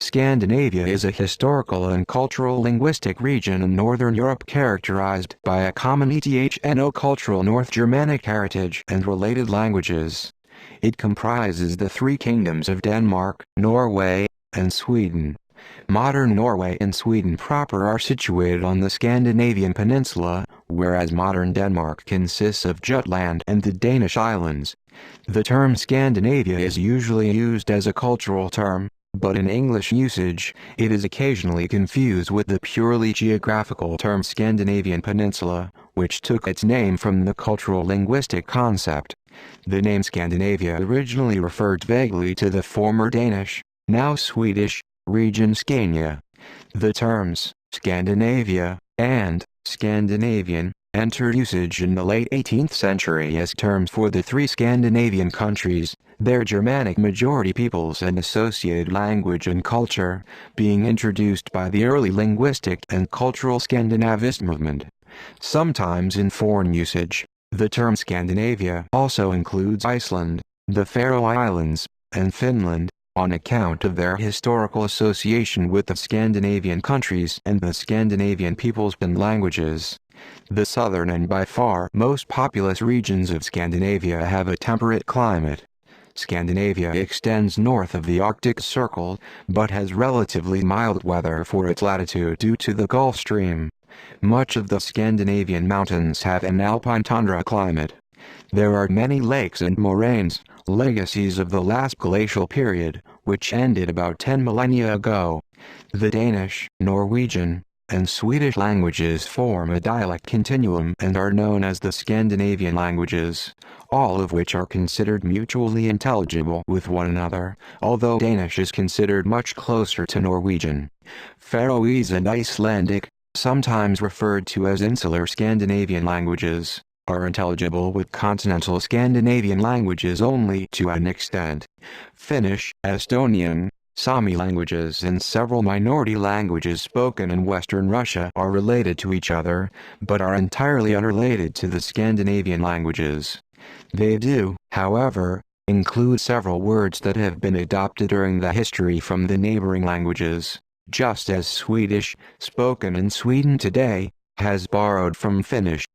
Scandinavia is a historical and cultural linguistic region in Northern Europe characterized by a common ethno-cultural North Germanic heritage and related languages. It comprises the three kingdoms of Denmark, Norway, and Sweden. Modern Norway and Sweden proper are situated on the Scandinavian peninsula, whereas modern Denmark consists of Jutland and the Danish islands. The term Scandinavia is usually used as a cultural term, but in English usage, it is occasionally confused with the purely geographical term Scandinavian Peninsula, which took its name from the cultural-linguistic concept. The name Scandinavia originally referred vaguely to the former Danish, now Swedish, region Scania. The terms Scandinavia and Scandinavian entered usage in the late 18th century as terms for the three Scandinavian countries, their Germanic majority peoples and associated language and culture, being introduced by the early linguistic and cultural Scandinavist movement. Sometimes in foreign usage, the term Scandinavia also includes Iceland, the Faroe Islands, and Finland, on account of their historical association with the Scandinavian countries and the Scandinavian peoples and languages. The southern and by far most populous regions of Scandinavia have a temperate climate. Scandinavia extends north of the Arctic Circle, but has relatively mild weather for its latitude due to the Gulf Stream. Much of the Scandinavian mountains have an alpine tundra climate. There are many lakes and moraines, legacies of the last glacial period, which ended about 10 millennia ago. The Danish, Norwegian, and Swedish languages form a dialect continuum and are known as the Scandinavian languages, all of which are considered mutually intelligible with one another, although Danish is considered much closer to Norwegian. Faroese and Icelandic, sometimes referred to as insular Scandinavian languages, are intelligible with continental Scandinavian languages only to an extent. Finnish, Estonian, Sami languages and several minority languages spoken in Western Russia are related to each other, but are entirely unrelated to the Scandinavian languages. They do, however, include several words that have been adopted during the history from the neighboring languages, just as Swedish, spoken in Sweden today, has borrowed from Finnish.